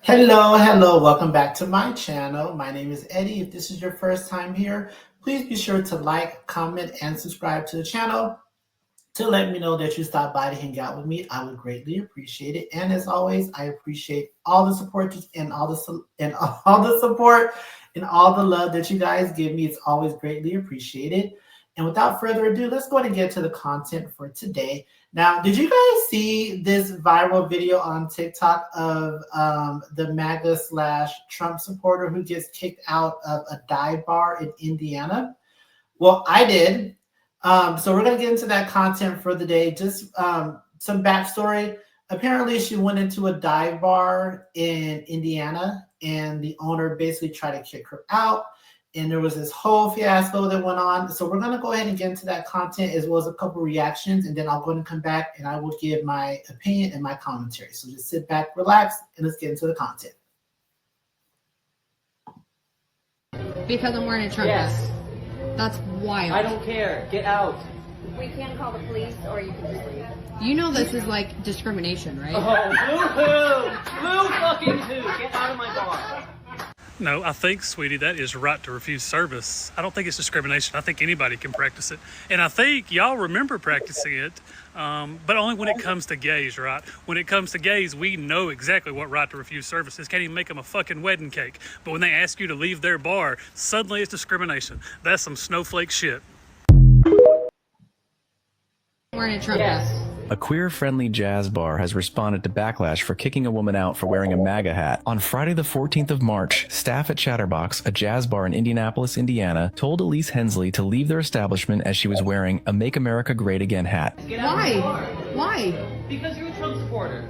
Hello, welcome back to my channel. My name is Eddie. If this is your first time here, please be sure to like, comment, and subscribe to the channel to let me know that you stopped by to hang out with me. I would greatly appreciate it. And as always, I appreciate all the support and all the support and all the love that you guys give me. It's always greatly appreciated. And without further ado, let's go ahead and get to the content for today. Now, did you guys see this viral video on TikTok of the MAGA slash Trump supporter who gets kicked out of a dive bar in Indiana? Well, I did. So we're going to get into that content for the day. Just some backstory. Apparently, she went into a dive bar in Indiana, and the owner basically tried to kick her out. And there was this whole fiasco that went on. So we're going to go ahead and get into that content as well as a couple reactions. And then I'll go ahead and come back and I will give my opinion and my commentary. So just sit back, relax, and let's get into the content. Because I'm wearing a Trump Yes. vest. That's wild. I don't care. Get out. We can call the police, or you can just leave. You know this is like discrimination, right? Oh, boo-hoo! Boo fucking hoo! Get out of my bar. No, I think, sweetie, that is right to refuse service. I don't think it's discrimination. I think anybody can practice it. And I think y'all remember practicing it, but only when it comes to gays, right? When it comes to gays, we know exactly what right to refuse service is. Can't even make them a fucking wedding cake. But when they ask you to leave their bar, suddenly it's discrimination. That's some snowflake shit. I'm wearing a Trump Yes. vest. A queer-friendly jazz bar has responded to backlash for kicking a woman out for wearing a MAGA hat. On Friday the 14th of March, staff at Chatterbox, a jazz bar in Indianapolis, Indiana, told Elise Hensley to leave their establishment as she was wearing a Make America Great Again hat. Get out of my bar. Why? Because you're a Trump supporter.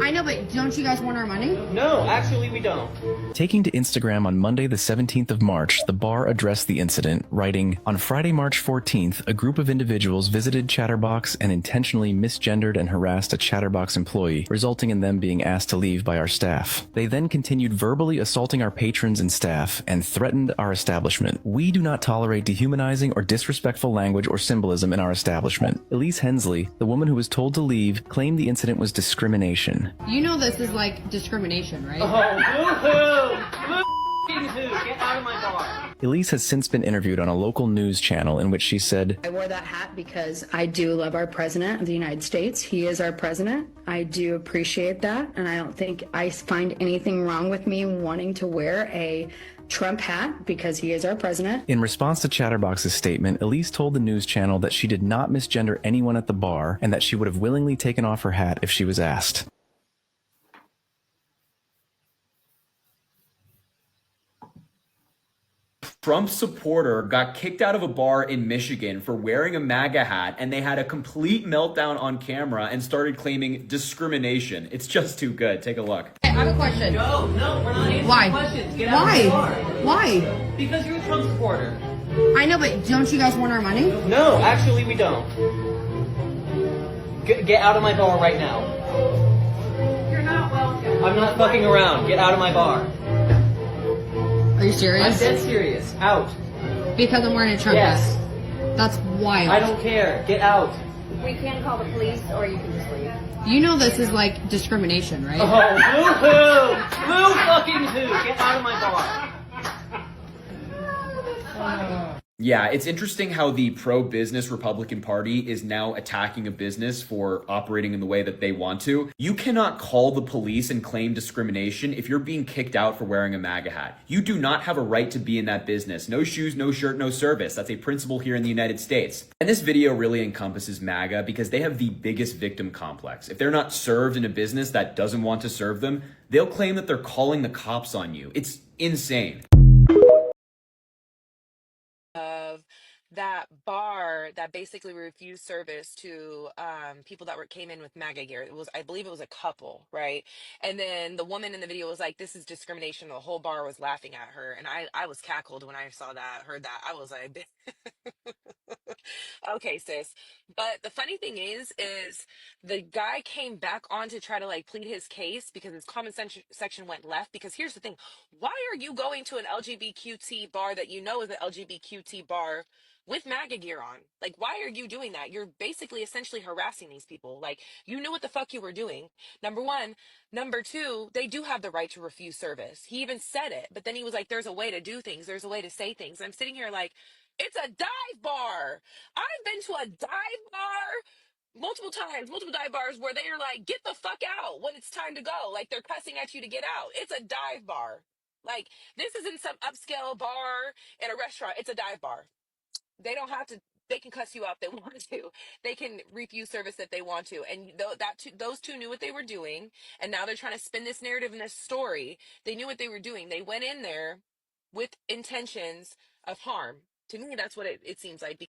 I know, but don't you guys want our money? No, actually we don't. Taking to Instagram on Monday the 17th of March, the bar addressed the incident, writing, "On Friday, March 14th, a group of individuals visited Chatterbox and intentionally misgendered and harassed a Chatterbox employee, resulting in them being asked to leave by our staff. They then continued verbally assaulting our patrons and staff and threatened our establishment. We do not tolerate dehumanizing or disrespectful language or symbolism in our establishment." Elise Hensley, the woman who was told to leave, claimed the incident was discrimination. You know this is like discrimination, right? Oh, boo-hoo! Boo-hoo! Get out of my bar. Elise has since been interviewed on a local news channel in which she said, I wore that hat because I do love our president of the United States. He is our president. I do appreciate that. And I don't think I find anything wrong with me wanting to wear a Trump hat because he is our president. In response to Chatterbox's statement, Elise told the news channel that she did not misgender anyone at the bar and that she would have willingly taken off her hat if she was asked. Trump supporter got kicked out of a bar in Michigan for wearing a MAGA hat, and they had a complete meltdown on camera and started claiming discrimination. It's just too good. Take a look. Hey, I have a question. No, we're not answering Why? questions. Get out of my bar. Why? Because you're a Trump supporter. I know, but don't you guys want our money? No, actually we don't. Get out of my bar right now. You're not welcome. I'm not fucking around. Get out of my bar. Are you I'm serious? dead serious. Out. Because I'm wearing a Trump Yes. vest. That's wild. I don't care. Get out. We can call the police, or you can just leave. You know this is like discrimination, right? Oh, boo-hoo! Boo fucking hoo! Get out of my bar. Yeah, it's interesting how the pro-business Republican Party is now attacking a business for operating in the way that they want to. You cannot call the police and claim discrimination if you're being kicked out for wearing a MAGA hat. You do not have a right to be in that business. No shoes, no shirt, no service. That's a principle here in the United States. And this video really encompasses MAGA because they have the biggest victim complex. If they're not served in a business that doesn't want to serve them, they'll claim that they're calling the cops on you. It's insane. Of that bar that basically refused service to people that came in with MAGA gear. I believe it was a couple, right? And then the woman in the video was like, "This is discrimination." The whole bar was laughing at her, and I was cackled when I saw that, heard that. I was like, Okay, sis. But the funny thing is the guy came back on to try to like plead his case because his section went left. Because here's the thing, why are you going to an LGBTQT bar that you know is an LGBTQT bar with MAGA gear on? Like, why are you doing that? You're basically essentially harassing these people. Like, you knew what the fuck you were doing. Number one. Number two, they do have the right to refuse service. He even said it, but then he was like, there's a way to do things, there's a way to say things. I'm sitting here like, it's a dive bar. I've been to a dive bar multiple times, multiple dive bars where they're like, get the fuck out when it's time to go. Like they're cussing at you to get out. It's a dive bar. Like this isn't some upscale bar in a restaurant. It's a dive bar. They don't have to. They can cuss you out if they want to. They can refuse service if they want to. And those two knew what they were doing. And now they're trying to spin this narrative and this story. They knew what they were doing. They went in there with intentions of harm. To me, that's what it seems like.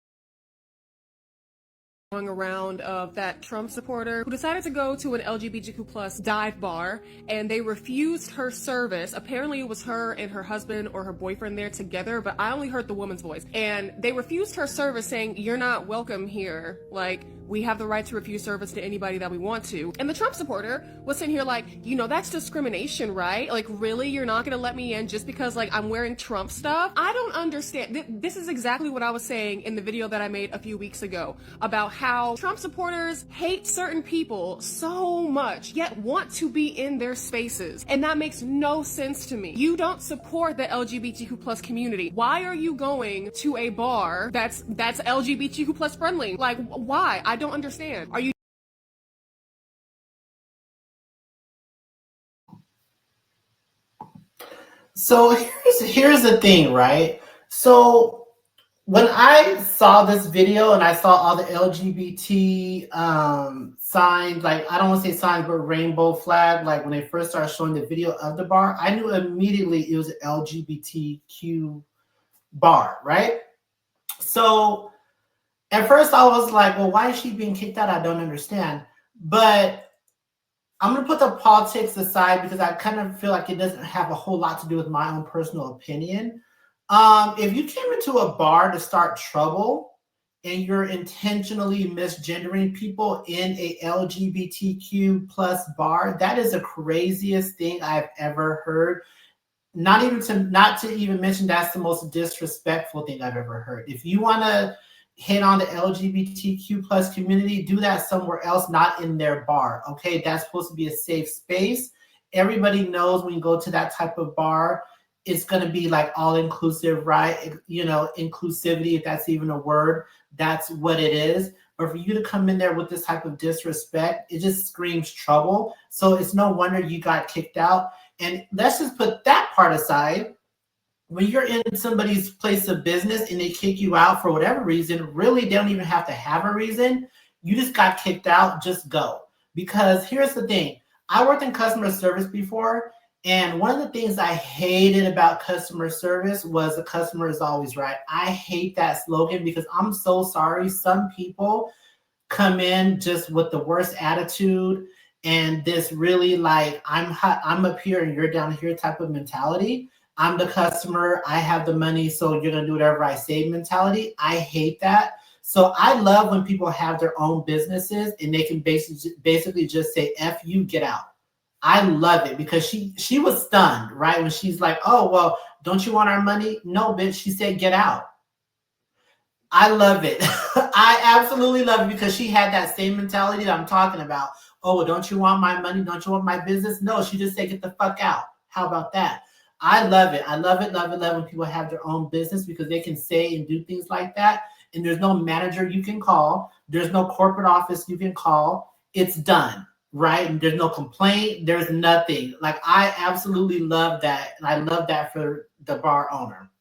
Going around of that Trump supporter who decided to go to an LGBTQ plus dive bar and they refused her service. Apparently it was her and her husband or her boyfriend there together, but I only heard the woman's voice. And they refused her service saying, you're not welcome here. Like, we have the right to refuse service to anybody that we want to. And the Trump supporter was sitting here like, you know, that's discrimination, right? Like, really? You're not gonna let me in just because, like, I'm wearing Trump stuff? I don't understand. This is exactly what I was saying in the video that I made a few weeks ago about how Trump supporters hate certain people so much, yet want to be in their spaces. And that makes no sense to me. You don't support the LGBTQ plus community. Why are you going to a bar that's LGBTQ plus friendly? Like, why? I don't understand. Are you So here's the thing, right? So when I saw this video and I saw all the LGBT signs, like I don't want to say signs, but rainbow flag, like when they first started showing the video of the bar, I knew immediately it was an LGBTQ bar, right? So at first I was like, well, why is she being kicked out? I don't understand. But I'm going to put the politics aside because I kind of feel like it doesn't have a whole lot to do with my own personal opinion. If you came into a bar to start trouble and you're intentionally misgendering people in a LGBTQ plus bar, that is the craziest thing I've ever heard. Not to even mention that's the most disrespectful thing I've ever heard. If you want to hit on the LGBTQ plus community, do that somewhere else, not in their bar. Okay, that's supposed to be a safe space. Everybody knows when you go to that type of bar, it's going to be like all inclusive, right? You know, inclusivity, if that's even a word, that's what it is. But for you to come in there with this type of disrespect, it just screams trouble. So it's no wonder you got kicked out. And let's just put that part aside. When you're in somebody's place of business and they kick you out for whatever reason, really they don't even have to have a reason. You just got kicked out, just go. Because here's the thing. I worked in customer service before, and one of the things I hated about customer service was the customer is always right. I hate that slogan because I'm so sorry. Some people come in just with the worst attitude and this really like, I'm up here and you're down here type of mentality. I'm the customer, I have the money, so you're gonna do whatever I say mentality. I hate that. So I love when people have their own businesses and they can basically just say, F you, get out. I love it because she was stunned, right? When she's like, oh, well, don't you want our money? No, bitch, she said, get out. I love it. I absolutely love it because she had that same mentality that I'm talking about. Oh, well, don't you want my money? Don't you want my business? No, she just said, get the fuck out. How about that? I love it. I love it, love it, love when people have their own business because they can say and do things like that. And there's no manager you can call. There's no corporate office you can call. It's done, right? And there's no complaint. There's nothing. Like, I absolutely love that. And I love that for the bar owner.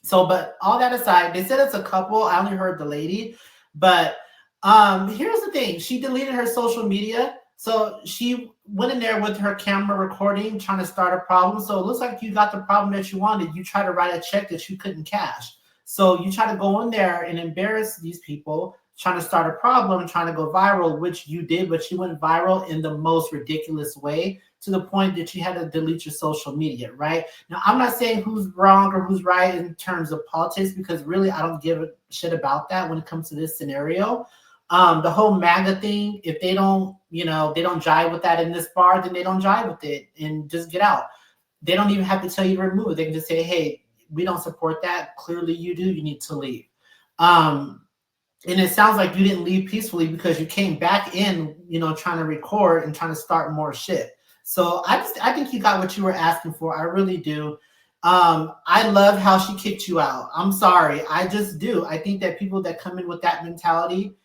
So, but all that aside, they said it's a couple. I only heard the lady. But here's the thing. She deleted her social media. So she went in there with her camera recording, trying to start a problem. So it looks like you got the problem that you wanted. You try to write a check that you couldn't cash. So you try to go in there and embarrass these people, trying to start a problem, trying to go viral, which you did, but you went viral in the most ridiculous way to the point that you had to delete your social media, right? Now, I'm not saying who's wrong or who's right in terms of politics, because really I don't give a shit about that when it comes to this scenario. The whole MAGA thing, if they don't, they don't jive with that in this bar, then they don't jive with it and just get out. They don't even have to tell you to remove it. They can just say, hey, we don't support that. Clearly you do. You need to leave. And it sounds like you didn't leave peacefully because you came back in, trying to record and trying to start more shit. So I think you got what you were asking for. I really do. I love how she kicked you out. I'm sorry. I just do. I think that people that come in with that mentality,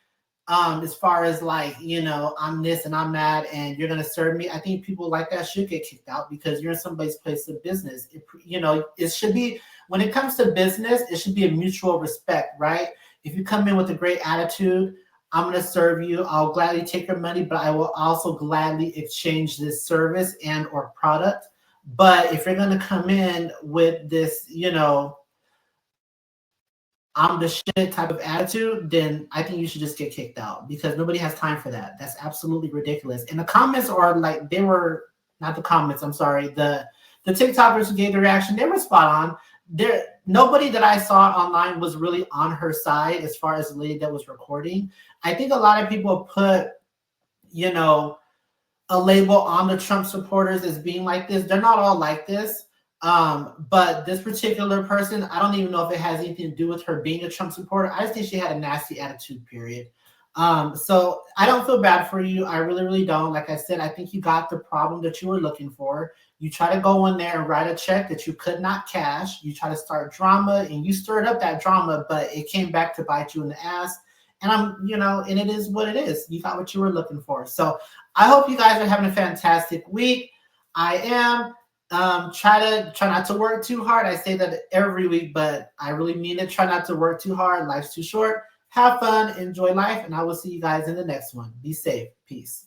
as far as like, I'm this and I'm that and you're going to serve me, I think people like that should get kicked out because you're in somebody's place of business. It should be, when it comes to business, it should be a mutual respect, right? If you come in with a great attitude, I'm going to serve you. I'll gladly take your money, but I will also gladly exchange this service and or product. But if you're going to come in with this, I'm the shit type of attitude, then I think you should just get kicked out because nobody has time for that. That's absolutely ridiculous. And the comments are like, they were not the comments. I'm sorry. The TikTokers who gave the reaction, they were spot on. Nobody that I saw online was really on her side as far as the lady that was recording. I think a lot of people put, a label on the Trump supporters as being like this. They're not all like this. But this particular person, I don't even know if it has anything to do with her being a Trump supporter. I just think she had a nasty attitude, period. So I don't feel bad for you. I really, really don't. Like I said, I think you got the problem that you were looking for. You try to go in there and write a check that you could not cash. You try to start drama and you stirred up that drama, but it came back to bite you in the ass. And and it is what it is. You got what you were looking for. So I hope you guys are having a fantastic week. I am. Try not to work too hard. I say that every week, but I really mean it. Try not to work too hard. Life's too short. Have fun, enjoy life, and I will see you guys in the next one. Be safe. Peace.